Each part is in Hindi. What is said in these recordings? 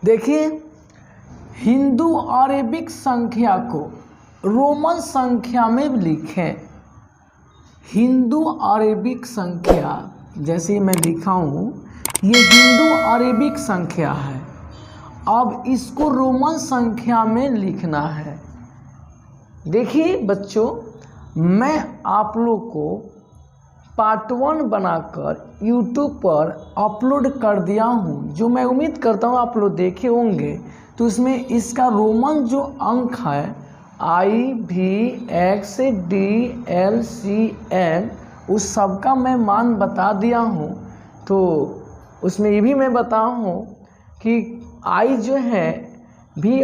देखिए, हिंदू अरेबिक संख्या को रोमन संख्या में लिखें। हिंदू अरेबिक संख्या जैसे मैं लिखा हूँ, ये हिंदू अरेबिक संख्या है। अब इसको रोमन संख्या में लिखना है। देखिए बच्चों, मैं आप लोग को पार्ट 1 बनाकर YouTube पर अपलोड कर दिया हूँ, जो मैं उम्मीद करता हूँ आप लोग देखे होंगे। तो उसमें इसका रोमन जो अंक है IVXDLCM, उस सब का मैं मान बता दिया हूँ। तो उसमें ये भी मैं बताया हूँ कि I जो है भी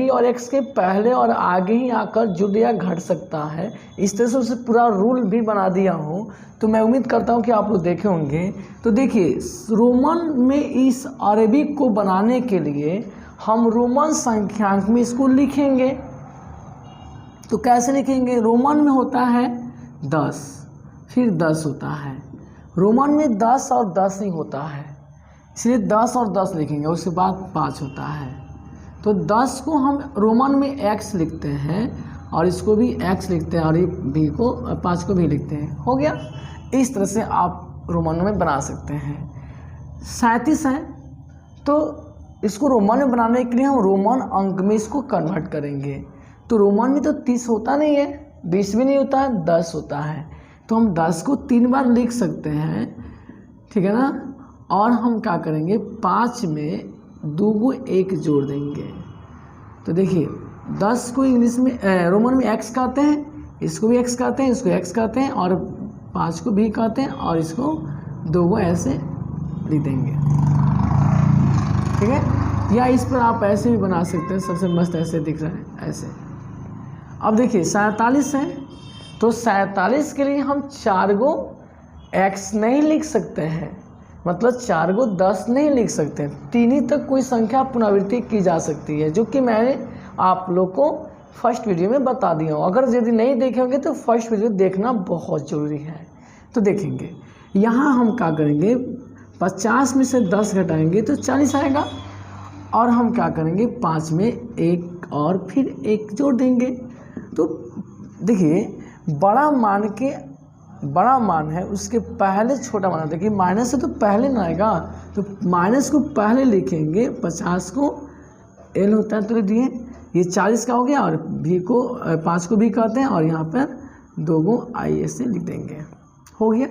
और X के पहले और आगे ही आकर जुड़ या घट सकता है। इस तरह से उसे पूरा रूल भी बना दिया हूँ। तो मैं उम्मीद करता हूँ कि आप लोग देखे होंगे। तो देखिए, रोमन में इस अरेबिक को बनाने के लिए हम रोमन संख्यांक में इसको लिखेंगे। तो कैसे लिखेंगे? रोमन में होता है 10, फिर 10 होता है। रोमन में 10 और 10 नहीं होता है, इसलिए 10 और 10 लिखेंगे। उसके बाद 5 होता है। तो 10 को हम रोमन में X लिखते हैं और इसको भी X लिखते हैं और ये भी को 5 को भी लिखते हैं। हो गया। इस तरह से आप रोमन में बना सकते हैं। 37 है, तो इसको रोमन में बनाने के लिए हम रोमन अंक में इसको कन्वर्ट करेंगे। तो रोमन में तो 30 होता नहीं है, 20 भी नहीं होता है, 10 होता है। तो हम 10 को 3 बार लिख सकते हैं, ठीक है ना। और हम क्या करेंगे, 5 में 2 को 1 जोड़ देंगे। तो देखिए, 10 को इंग्लिश में रोमन में X कहते हैं, इसको भी X कहते हैं, इसको X कहते हैं और 5 को भी कहते हैं और इसको 2 को ऐसे लिख देंगे, ठीक है। या इस पर आप ऐसे भी बना सकते हैं, सबसे मस्त ऐसे दिख रहा है ऐसे। अब देखिए 47 है, तो 47 के लिए हम 4 को X नहीं लिख सकते हैं, मतलब 4 को 10 नहीं लिख सकते। 3 ही तक कोई संख्या पुनरावृत्ति की जा सकती है, जो कि मैंने आप लोग को फर्स्ट वीडियो में बता दिया हूँ। अगर यदि नहीं देखे होंगे तो फर्स्ट वीडियो देखना बहुत ज़रूरी है। तो देखेंगे, यहाँ हम क्या करेंगे, 50 में से 10 घटाएंगे तो 40 आएगा। और हम क्या करेंगे, 5 में 1 और फिर 1 जोड़ देंगे। तो देखिए, बड़ा मान है, उसके पहले छोटा मान। देखिए, माइनस से तो पहले ना आएगा, तो माइनस को पहले लिखेंगे। 50 को L होता है तो लिख दिए, ये 40 का हो गया। और भी को 5 को भी कहते हैं और यहाँ पर 2 को I से लिख देंगे। हो गया।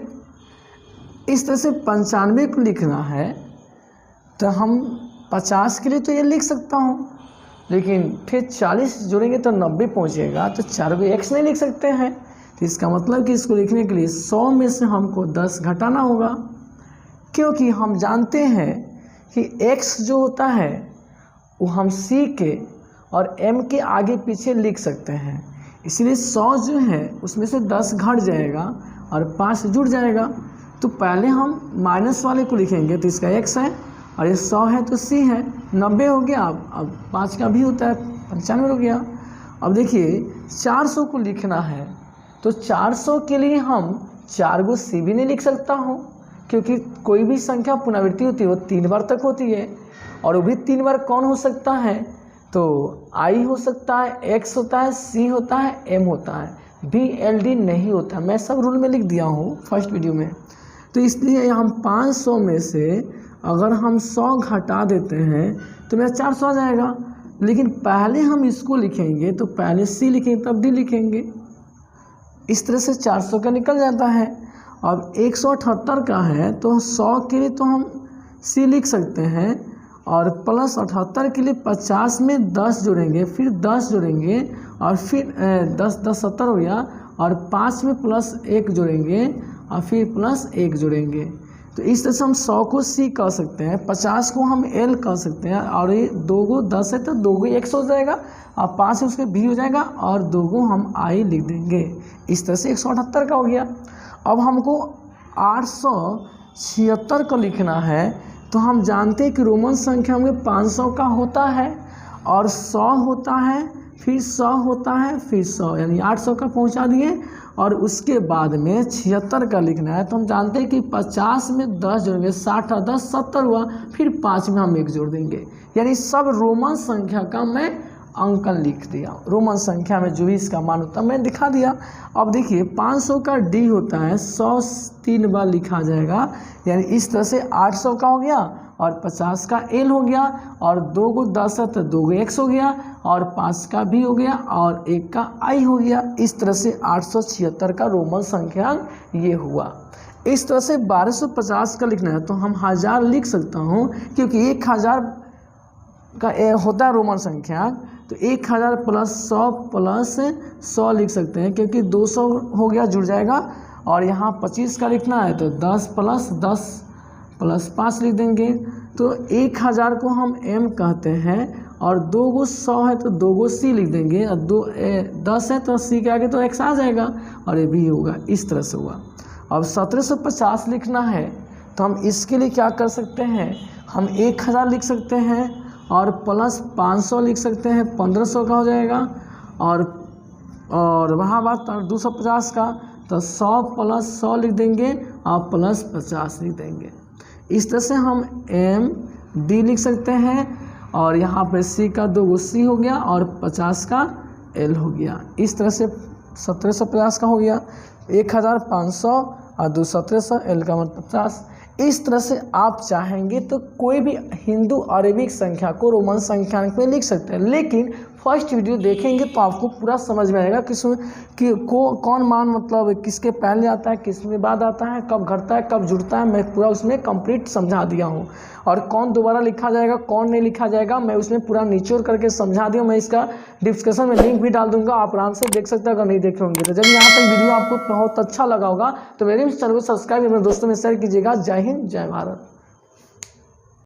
इस तरह से 95 को लिखना है, तो हम 50 के लिए तो ये लिख सकता हूँ, लेकिन फिर 40 जोड़ेंगे तो 90 पहुँचेगा। तो 4 को X नहीं लिख सकते हैं। तो इसका मतलब कि इसको लिखने के लिए 100 में से हमको 10 घटाना होगा, क्योंकि हम जानते हैं कि X जो होता है वो हम C के और M के आगे पीछे लिख सकते हैं। इसलिए 100 जो है उसमें से 10 घट जाएगा और 5 जुड़ जाएगा। तो पहले हम माइनस वाले को लिखेंगे, तो इसका X है और ये 100 है तो C है। 90 हो गया। अब 5 का भी होता है, 95 हो गया। अब देखिए, 400 को लिखना है, तो 400 के लिए हम 4 को C भी नहीं लिख सकता हूँ, क्योंकि कोई भी संख्या पुनरावृत्ति होती है वो 3 बार तक होती है। और वो भी 3 बार कौन हो सकता है, तो I हो सकता है, X होता है, C होता है, M होता है, BLD नहीं होता। मैं सब रूल में लिख दिया हूँ फर्स्ट वीडियो में। तो इसलिए हम 500 में से अगर हम 100 घटा देते हैं तो मेरा 400 आ जाएगा। लेकिन पहले हम इसको लिखेंगे, तो पहले C लिखेंगे तब D लिखेंगे। इस तरह से 400 का निकल जाता है। अब 178 का है, तो 100 के लिए तो हम C लिख सकते हैं और प्लस 78 के लिए 50 में 10 जोड़ेंगे, फिर 10 जोड़ेंगे और फिर 10 10 70 हो गया, और 5 में प्लस 1 जोड़ेंगे और फिर प्लस 1 जोड़ेंगे। तो इस तरह से हम 100 को C कह सकते हैं, 50 को हम L कह सकते हैं, और ये 2 को 10 है तो 2 को X हो जाएगा और 5 है उसके B हो जाएगा और 2 को हम I लिख देंगे। इस तरह से 178 का हो गया। अब हमको 876 का लिखना है, तो हम जानते हैं कि रोमन संख्या में 500 का होता है और 100 होता है, फिर 100 होता है, फिर 100, यानी 800 का पहुंचा दिए और उसके बाद में 76 का लिखना है। तो हम जानते हैं कि 50 में 10 जोड़ेंगे, 60 और 10 70 हुआ, फिर 5 में हम 1 जोड़ देंगे। यानी सब रोमन संख्या का मैं अंकन लिख दिया, रोमन संख्या में जो भी इसका मान होता है मैं दिखा दिया। अब देखिए 500 का डी होता है 100 3 बार लिखा जाएगा, यानी इस तरह से 800 का हो गया और 50 का एल हो गया, और 2 को 10 है तो 2 को एक्स हो गया, और 5 का भी हो गया, और 1 का आई हो गया। इस तरह से 876 का रोमन संख्या ये हुआ। इस तरह से 1250 का लिखना है तो हम 1000 लिख सकता हूँ, क्योंकि 1000 का होता है रोमन संख्या, तो 1000 प्लस 100 लिख सकते हैं, क्योंकि 200 हो गया जुड़ जाएगा। और यहाँ 25 का लिखना है तो 10 प्लस 5 लिख देंगे। तो 1000 को हम m कहते हैं, और 2 को 100 है तो 2 को c लिख देंगे, और 10 है तो c के आगे तो x आ जाएगा, और ये भी होगा। इस तरह से हुआ। अब 1750 लिखना है तो हम इसके लिए क्या कर सकते हैं, हम 1000 लिख सकते हैं और प्लस 500 लिख सकते हैं, 1500 का हो जाएगा। और वहाँ बात 250 का, तो 100 प्लस 100 लिख देंगे और प्लस 50 लिख देंगे। इस तरह से हम एम डी लिख सकते हैं, और यहाँ पे सी का 2 को सी हो गया और 50 का एल हो गया। इस तरह से 1750 का हो गया, 1500 और 1700 एल का मतलब 50। इस तरह से आप चाहेंगे तो कोई भी हिंदू अरेबिक संख्या को रोमन संख्याक में लिख सकते हैं, लेकिन फर्स्ट वीडियो देखेंगे तो आपको पूरा समझ में आएगा कि कौन मान मतलब किसके पहले आता है, किसके बाद आता है, कब घटता है, कब जुड़ता है, मैं पूरा उसमें कंप्लीट समझा दिया हूँ। और कौन दोबारा लिखा जाएगा, कौन नहीं लिखा जाएगा, मैं उसमें पूरा निचोड़ करके समझा दिया। मैं इसका डिस्क्रिप्शन में लिंक भी डाल दूंगा, आप आराम से देख सकते हैं अगर नहीं देखे होंगे तो। जब यहाँ तक वीडियो आपको बहुत अच्छा लगा होगा तो मेरे चैनल को सब्सक्राइब अपने दोस्तों में शेयर कीजिएगा। जय हिंद, जय भारत।